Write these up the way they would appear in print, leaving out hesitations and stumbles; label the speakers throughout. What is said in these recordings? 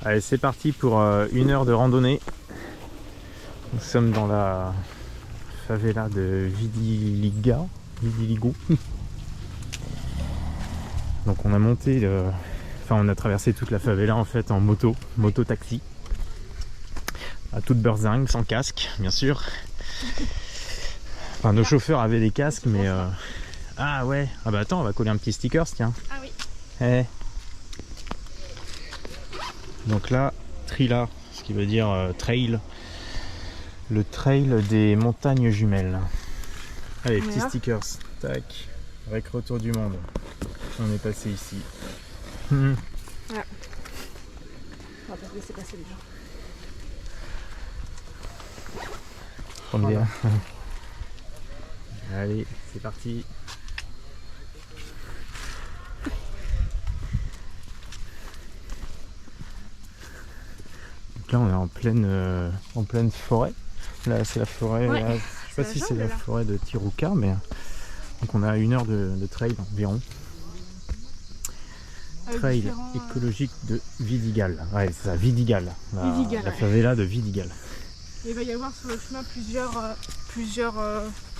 Speaker 1: Allez, c'est parti pour 1 heure de randonnée. Nous sommes dans la favela de Vidiligo. Donc on a monté, on a traversé toute la favela en fait en moto-taxi. À toute beurzingue, sans casque, bien sûr. Enfin, nos chauffeurs avaient des casques, mais... Ah ouais, ah bah attends, on va coller un petit sticker, tiens.
Speaker 2: Ah oui.
Speaker 1: Eh. Donc là, Trila, ce qui veut dire trail. Le trail des montagnes jumelles. Allez, petits stickers. Tac. Avec retour du monde. On est passé ici.
Speaker 2: Voilà. On va pas se laisser passer les gens.
Speaker 1: Voilà. Allez, c'est parti. Donc là, on est en pleine forêt. Là, c'est la forêt.
Speaker 2: Ouais,
Speaker 1: là, je sais pas si c'est la forêt de Tirouca, mais donc on a 1 heure de trail environ. Trail écologique de Vidigal. Ouais, c'est ça, Vidigal. La favela de Vidigal.
Speaker 2: Et il va y avoir sur le chemin plusieurs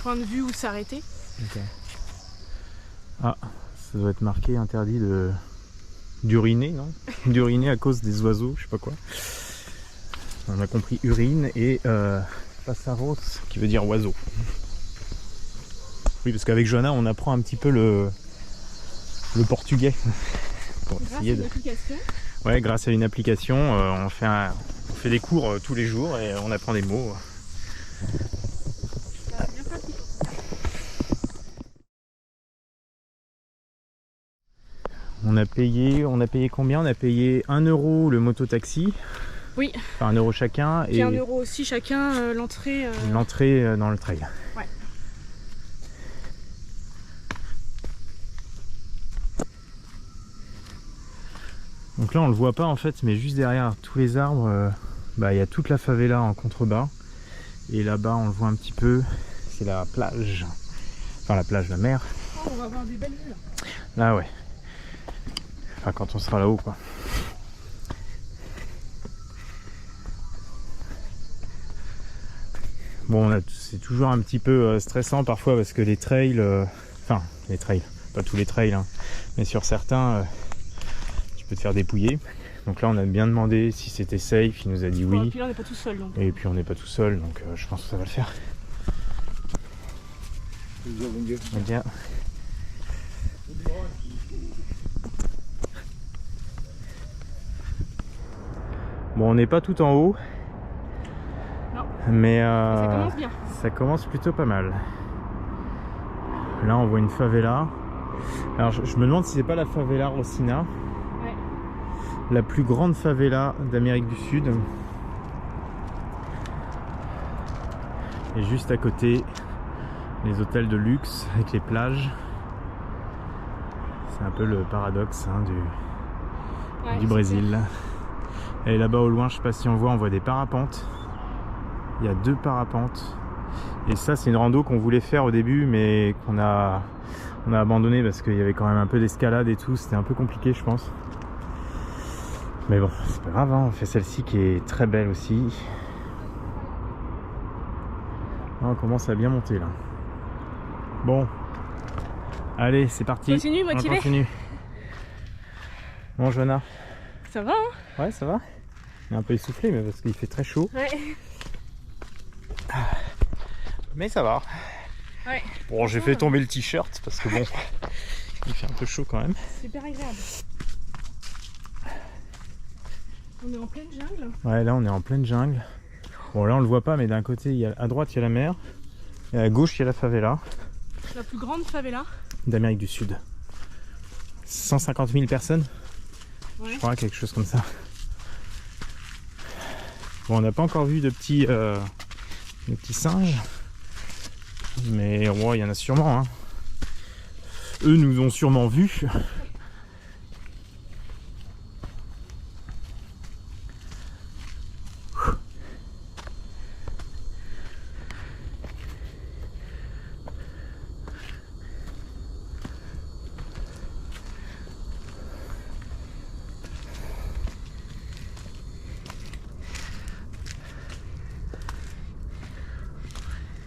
Speaker 2: points de vue où s'arrêter.
Speaker 1: Okay. Ah, ça doit être marqué interdit d'uriner, non? D'uriner à cause des oiseaux, je sais pas quoi. On a compris urine et passaros qui veut dire oiseau. Oui, parce qu'avec Johanna, on apprend un petit peu le portugais.
Speaker 2: Grâce à une application.
Speaker 1: Ouais, grâce à une application, on fait des cours tous les jours et on apprend des mots.
Speaker 2: C'est bien pratique.
Speaker 1: On a payé combien? On a payé 1 € le moto-taxi.
Speaker 2: Oui.
Speaker 1: Enfin 1 € chacun.
Speaker 2: Et 1 € aussi chacun l'entrée.
Speaker 1: L'entrée dans le trail.
Speaker 2: Ouais.
Speaker 1: Donc là on le voit pas en fait, mais juste derrière tous les arbres, il y a toute la favela en contrebas. Et là-bas on le voit un petit peu, c'est la plage. Enfin la plage, la mer.
Speaker 2: Oh, on va avoir des belles vues là.
Speaker 1: Là ouais. Enfin quand on sera là-haut quoi. Bon, c'est toujours un petit peu stressant parfois parce que les trails, pas tous les trails, hein, mais sur certains, tu peux te faire dépouiller. Donc là, on a bien demandé si c'était safe, il nous a dit oui.
Speaker 2: Et puis là, on n'est pas tout seul. Donc.
Speaker 1: Et puis on n'est pas tout seul, donc je pense que ça va le faire. Bien. Bon, on n'est pas tout en haut.
Speaker 2: Non.
Speaker 1: Mais
Speaker 2: ça commence bien.
Speaker 1: Ça commence plutôt pas mal. Là on voit une favela. Alors je me demande si c'est pas la favela Rosina.
Speaker 2: Ouais.
Speaker 1: La plus grande favela d'Amérique du Sud. Et juste à côté, les hôtels de luxe avec les plages. C'est un peu le paradoxe du Brésil. Et là-bas au loin, je sais pas si on voit des parapentes. Il y a 2 parapentes. Et ça, c'est une rando qu'on voulait faire au début, mais on a abandonné parce qu'il y avait quand même un peu d'escalade et tout. C'était un peu compliqué, je pense. Mais bon, c'est pas grave, hein. On fait celle-ci qui est très belle aussi. Là, on commence à bien monter là. Bon, allez, c'est parti.
Speaker 2: Continue, motivé.
Speaker 1: On continue. Bon, Johanna.
Speaker 2: Ça va, hein?
Speaker 1: Ouais, ça va. On est un peu essoufflé, mais parce qu'il fait très chaud.
Speaker 2: Ouais.
Speaker 1: Mais ça va.
Speaker 2: Ouais.
Speaker 1: Bon, j'ai fait tomber le t-shirt parce que bon, il fait un peu chaud quand même.
Speaker 2: Super agréable. On est en pleine jungle.
Speaker 1: Ouais, là on est en pleine jungle. Bon, là on le voit pas, mais d'un côté, à droite il y a la mer. Et à gauche il y a la favela.
Speaker 2: La plus grande favela
Speaker 1: d'Amérique du Sud. 150 000 personnes,
Speaker 2: ouais. Je
Speaker 1: crois, quelque chose comme ça. Bon, on n'a pas encore vu de petits singes, mais il y en a sûrement. Hein. Eux nous ont sûrement vus.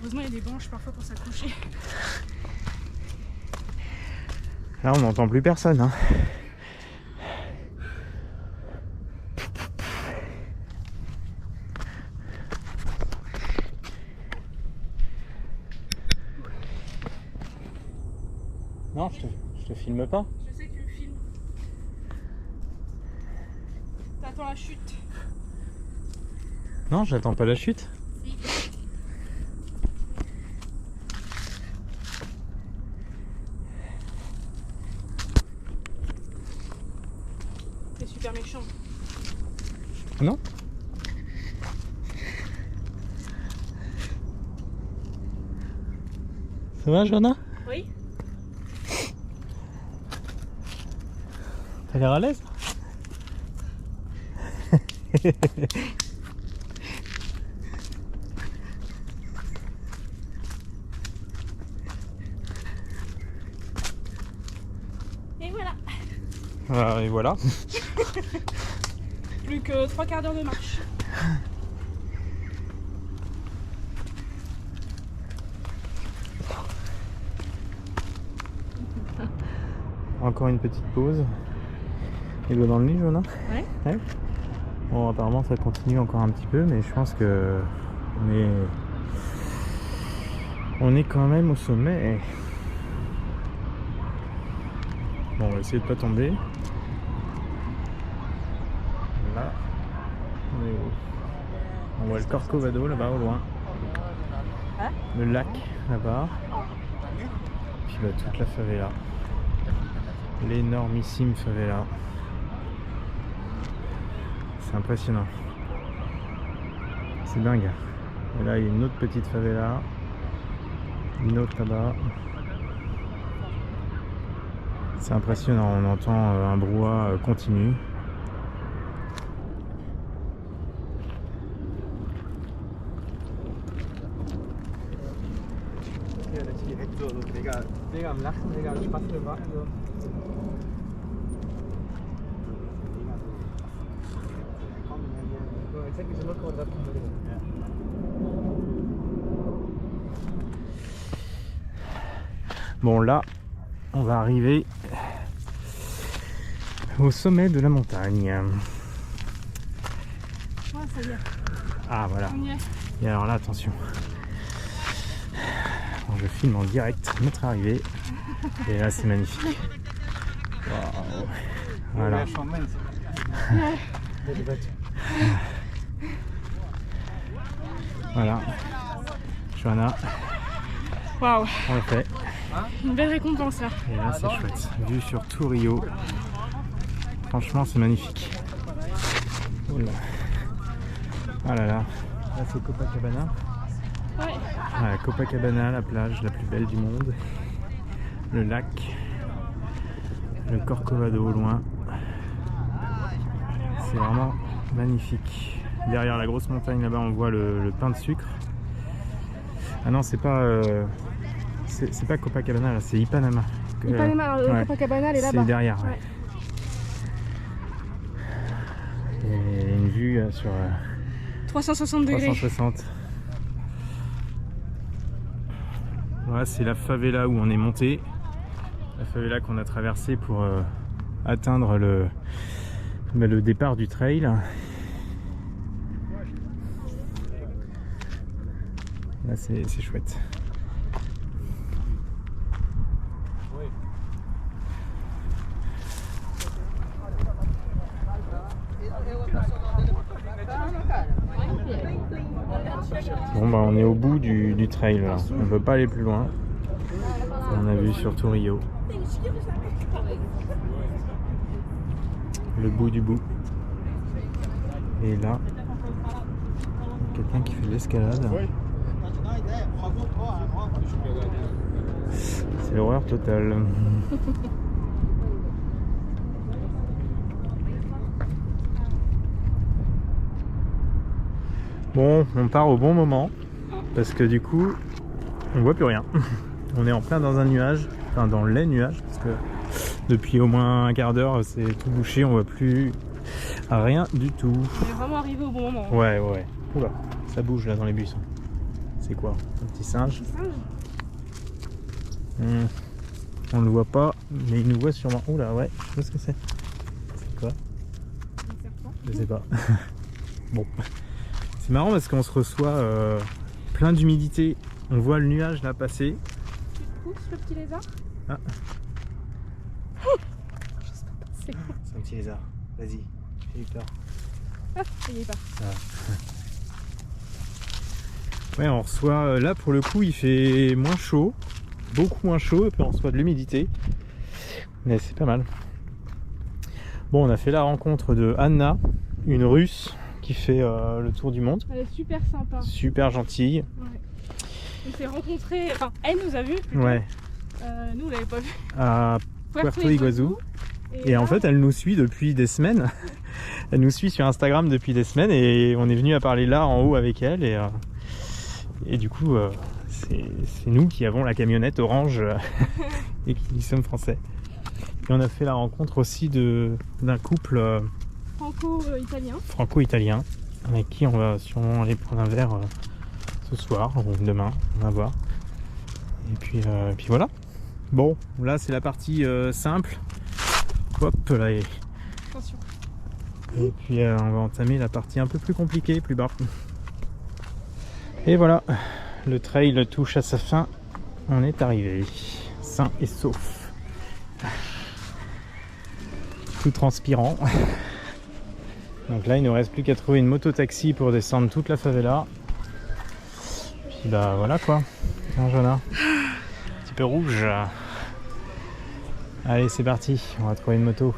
Speaker 2: Heureusement, il y a des branches parfois pour s'accrocher.
Speaker 1: Là, on n'entend plus personne. Hein. Non, je te filme pas.
Speaker 2: Je sais que tu me filmes. T'attends la chute.
Speaker 1: Non, j'attends pas la chute.
Speaker 2: Si. T'es super méchant.
Speaker 1: Non. Ça va, Johanna?
Speaker 2: Oui.
Speaker 1: T'as l'air à l'aise?
Speaker 2: Et voilà.
Speaker 1: Et voilà.
Speaker 2: Plus que 3 quarts d'heure de marche.
Speaker 1: Encore une petite pause. Et l'eau dans le lit, Johanna?
Speaker 2: Ouais.
Speaker 1: Bon, apparemment ça continue encore un petit peu, mais je pense que on est quand même au sommet. Bon, on va essayer de pas tomber. Là, on est où? On voit le Corcovado là-bas au loin.
Speaker 2: Hein?
Speaker 1: Le lac là-bas. Puis bah, toute la favela. L'énormissime favela. C'est impressionnant. C'est dingue. Et là, il y a une autre petite favela. Une autre là-bas. C'est impressionnant. On entend un brouhaha continu. Bon, là, on va arriver au sommet de la montagne.
Speaker 2: Ouais, ça y est.
Speaker 1: Ah, voilà.
Speaker 2: On y est.
Speaker 1: Et alors là, attention. Bon, je filme en direct notre arrivée. Et là, c'est magnifique. Waouh. Voilà. Voilà. Johanna,
Speaker 2: Waouh.
Speaker 1: on l'a fait.
Speaker 2: Une belle récompense là.
Speaker 1: Et là, c'est chouette. Vue sur tout Rio. Franchement, c'est magnifique. Oula. Ah là là. Là, c'est Copacabana.
Speaker 2: Ouais.
Speaker 1: Voilà, Copacabana, la plage la plus belle du monde. Le lac. Le Corcovado au loin. C'est vraiment magnifique. Derrière la grosse montagne là-bas, on voit le pain de sucre. Ah non, c'est pas Copacabana, là, c'est Ipanema.
Speaker 2: Ipanema, le
Speaker 1: ouais.
Speaker 2: Copacabana, elle est là-bas.
Speaker 1: C'est derrière, ouais. Et une vue sur
Speaker 2: 360 degrés.
Speaker 1: 360. Voilà, c'est la favela où on est monté. La favela qu'on a traversée pour atteindre le départ du trail. Là, c'est chouette. Bon bah on est au bout du trail là. On ne peut pas aller plus loin. On a vu surtout Rio. Le bout du bout. Et là, quelqu'un qui fait de l'escalade. C'est l'horreur totale. Bon, on part au bon moment parce que du coup, on voit plus rien. On est en plein dans un nuage, enfin dans les nuages, parce que depuis au moins un quart d'heure, c'est tout bouché, on voit plus rien du tout.
Speaker 2: On est vraiment arrivé au bon moment.
Speaker 1: Ouais. Oula, ça bouge là dans les buissons. C'est quoi? Un petit singe?
Speaker 2: Petit singe.
Speaker 1: On le voit pas, mais il nous voit sûrement. Oula, ouais, je sais pas ce que c'est. C'est quoi?
Speaker 2: Un serpent.
Speaker 1: Je sais pas. Bon. C'est marrant parce qu'on se reçoit plein d'humidité. On voit le nuage là passer.
Speaker 2: Tu te pousses le petit lézard?
Speaker 1: Ah.
Speaker 2: Je sais pas, c'est quoi?
Speaker 1: C'est un petit lézard. Vas-y, j'ai eu peur.
Speaker 2: Ah, il est pas.
Speaker 1: Ouais, on reçoit, là pour le coup il fait moins chaud, beaucoup moins chaud, et puis on reçoit de l'humidité, mais c'est pas mal. Bon, on a fait la rencontre de Anna, une russe qui fait le tour du monde,
Speaker 2: Elle est super sympa.
Speaker 1: super gentille.
Speaker 2: Ouais. On s'est rencontrés, enfin elle nous a vus plutôt.
Speaker 1: Ouais,
Speaker 2: Nous on l'avait pas vu.
Speaker 1: à Puerto Iguazú. Et
Speaker 2: là,
Speaker 1: en fait elle nous suit depuis des semaines, elle nous suit sur Instagram depuis des semaines, et on est venu à parler là en haut avec elle, et du coup c'est nous qui avons la camionnette orange et qui sommes français. Et on a fait la rencontre aussi d'un couple
Speaker 2: franco-italien.
Speaker 1: franco-italien avec qui on va sûrement aller prendre un verre ce soir ou demain, on va voir. Et puis voilà. Bon, là c'est la partie simple. Hop là.
Speaker 2: Attention.
Speaker 1: Et puis on va entamer la partie un peu plus compliquée, plus bas. Et voilà, le trail touche à sa fin. On est arrivé, sain et sauf. Tout transpirant. Donc là, il ne nous reste plus qu'à trouver une moto-taxi pour descendre toute la favela. Puis bah voilà quoi. Hein, Jonah? Un petit peu rouge. Allez, c'est parti, on va trouver une moto.